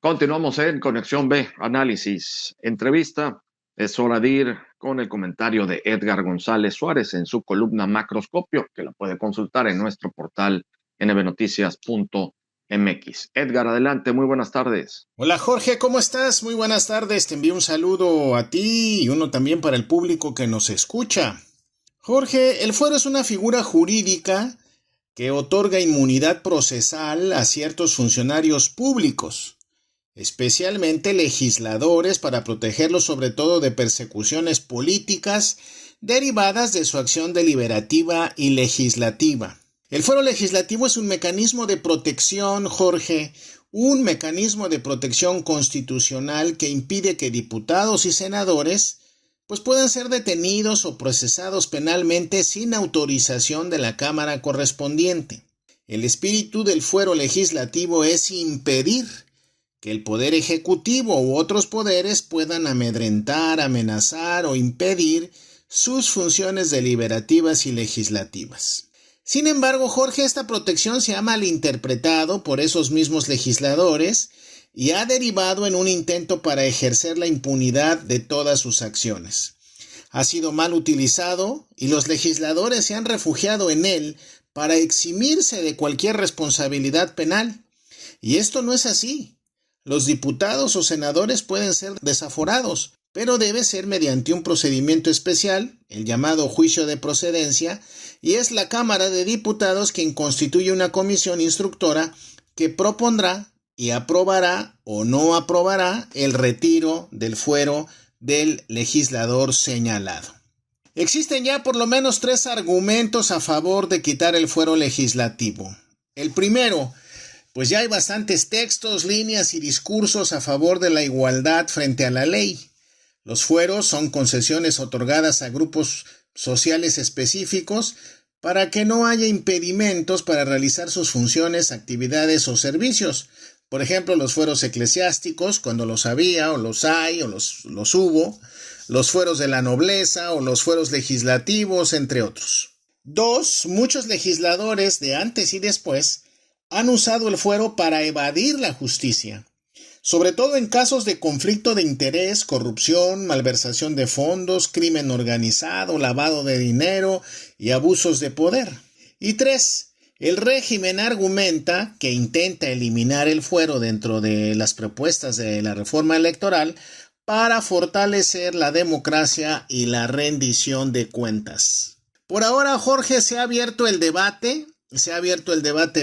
Continuamos en Conexión B, análisis, entrevista. Es hora de ir con el comentario de Edgar González Suárez en su columna Macroscopio, que la puede consultar en nuestro portal nbnoticias.mx. Edgar, adelante, muy buenas tardes. Hola Jorge, ¿cómo estás? Muy buenas tardes, te envío un saludo a ti y uno también para el público que nos escucha. Jorge, el fuero es una figura jurídica que otorga inmunidad procesal a ciertos funcionarios públicos, especialmente legisladores, para protegerlos sobre todo de persecuciones políticas derivadas de su acción deliberativa y legislativa. El fuero legislativo es un mecanismo de protección, Jorge, un mecanismo de protección constitucional que impide que diputados y senadores puedan ser detenidos o procesados penalmente sin autorización de la Cámara correspondiente. El espíritu del fuero legislativo es impedir que el Poder Ejecutivo u otros poderes puedan amedrentar, amenazar o impedir sus funciones deliberativas y legislativas. Sin embargo, Jorge, esta protección se ha malinterpretado por esos mismos legisladores y ha derivado en un intento para ejercer la impunidad de todas sus acciones. Ha sido mal utilizado y los legisladores se han refugiado en él para eximirse de cualquier responsabilidad penal. Y esto no es así. Los diputados o senadores pueden ser desaforados, pero debe ser mediante un procedimiento especial, el llamado juicio de procedencia, y es la Cámara de Diputados quien constituye una comisión instructora que propondrá y aprobará o no aprobará el retiro del fuero del legislador señalado. Existen ya por lo menos 3 argumentos a favor de quitar el fuero legislativo. El primero, pues ya hay bastantes textos, líneas y discursos a favor de la igualdad frente a la ley. Los fueros son concesiones otorgadas a grupos sociales específicos para que no haya impedimentos para realizar sus funciones, actividades o servicios. Por ejemplo, los fueros eclesiásticos, cuando los había o los hay o los hubo, los fueros de la nobleza o los fueros legislativos, entre otros. 2. Muchos legisladores de antes y después han usado el fuero para evadir la justicia, sobre todo en casos de conflicto de interés, corrupción, malversación de fondos, crimen organizado, lavado de dinero y abusos de poder. Y 3. El régimen argumenta que intenta eliminar el fuero dentro de las propuestas de la reforma electoral para fortalecer la democracia y la rendición de cuentas. Por ahora, Jorge, se ha abierto el debate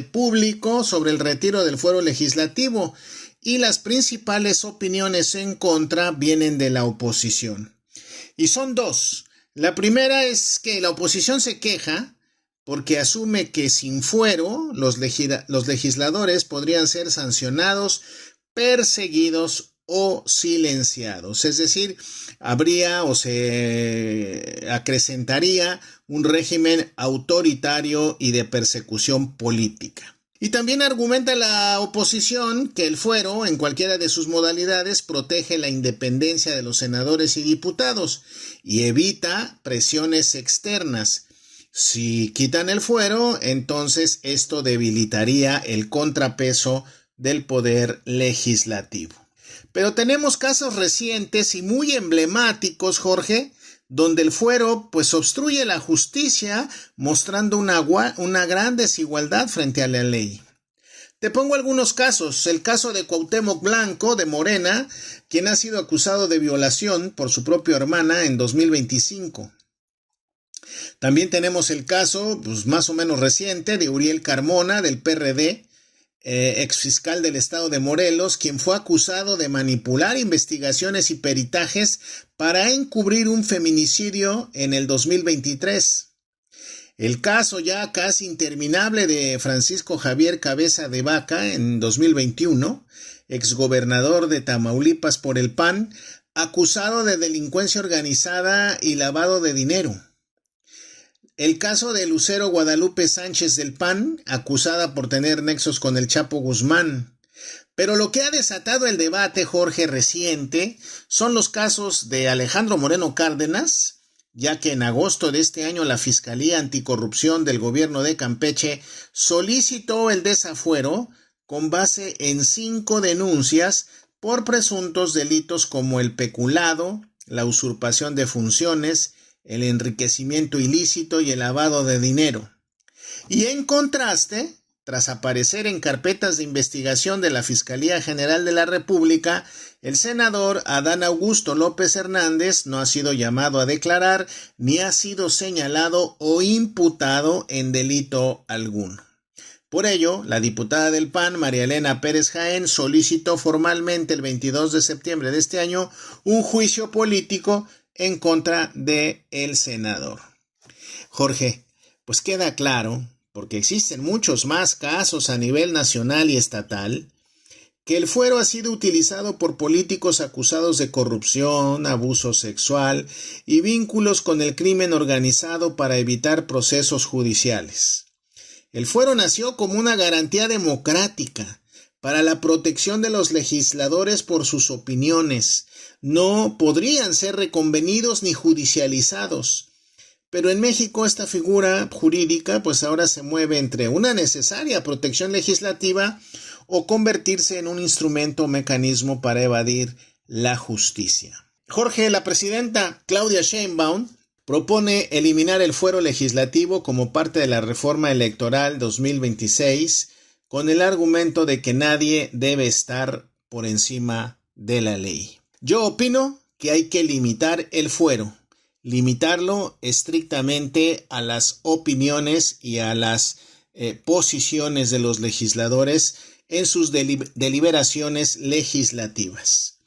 público sobre el retiro del fuero legislativo y las principales opiniones en contra vienen de la oposición. Y son 2. La primera es que la oposición se queja porque asume que sin fuero los legisladores podrían ser sancionados, perseguidos o silenciados. Es decir, habría o se acrecentaría un régimen autoritario y de persecución política. Y también argumenta la oposición que el fuero, en cualquiera de sus modalidades, protege la independencia de los senadores y diputados y evita presiones externas. Si quitan el fuero, entonces esto debilitaría el contrapeso del poder legislativo. Pero tenemos casos recientes y muy emblemáticos, Jorge, donde el fuero obstruye la justicia, mostrando una gran desigualdad frente a la ley. Te pongo algunos casos. El caso de Cuauhtémoc Blanco, de Morena, quien ha sido acusado de violación por su propia hermana en 2025. También tenemos el caso, más o menos reciente, de Uriel Carmona, del PRD, exfiscal del estado de Morelos, quien fue acusado de manipular investigaciones y peritajes para encubrir un feminicidio en el 2023. El caso ya casi interminable de Francisco Javier Cabeza de Vaca en 2021, exgobernador de Tamaulipas por el PAN, acusado de delincuencia organizada y lavado de dinero. El caso de Lucero Guadalupe Sánchez del PAN, acusada por tener nexos con el Chapo Guzmán. Pero lo que ha desatado el debate, Jorge, reciente, son los casos de Alejandro Moreno Cárdenas, ya que en agosto de este año la Fiscalía Anticorrupción del gobierno de Campeche solicitó el desafuero con base en 5 denuncias por presuntos delitos como el peculado, la usurpación de funciones, el enriquecimiento ilícito y el lavado de dinero. Y en contraste, tras aparecer en carpetas de investigación de la Fiscalía General de la República, el senador Adán Augusto López Hernández no ha sido llamado a declarar ni ha sido señalado o imputado en delito alguno. Por ello, la diputada del PAN, María Elena Pérez Jaén, solicitó formalmente el 22 de septiembre de este año un juicio político en contra del senador. Jorge, pues queda claro, porque existen muchos más casos a nivel nacional y estatal, que el fuero ha sido utilizado por políticos acusados de corrupción, abuso sexual y vínculos con el crimen organizado para evitar procesos judiciales. El fuero nació como una garantía democrática para la protección de los legisladores por sus opiniones. No podrían ser reconvenidos ni judicializados. Pero en México esta figura jurídica pues ahora se mueve entre una necesaria protección legislativa o convertirse en un instrumento o mecanismo para evadir la justicia. Jorge, la presidenta Claudia Sheinbaum propone eliminar el fuero legislativo como parte de la reforma electoral 2026 con el argumento de que nadie debe estar por encima de la ley. Yo opino que hay que limitar el fuero, limitarlo estrictamente a las opiniones y a las posiciones de los legisladores en sus deliberaciones legislativas.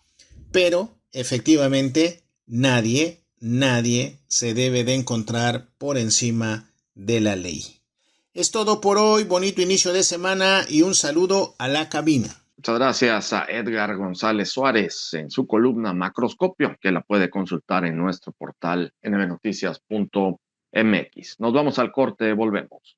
Pero, efectivamente, nadie se debe de encontrar por encima de la ley. Es todo por hoy, bonito inicio de semana y un saludo a la cabina. Muchas gracias a Edgar González Suárez en su columna Macroscopio, que la puede consultar en nuestro portal nbnoticias.mx. Nos vamos al corte, volvemos.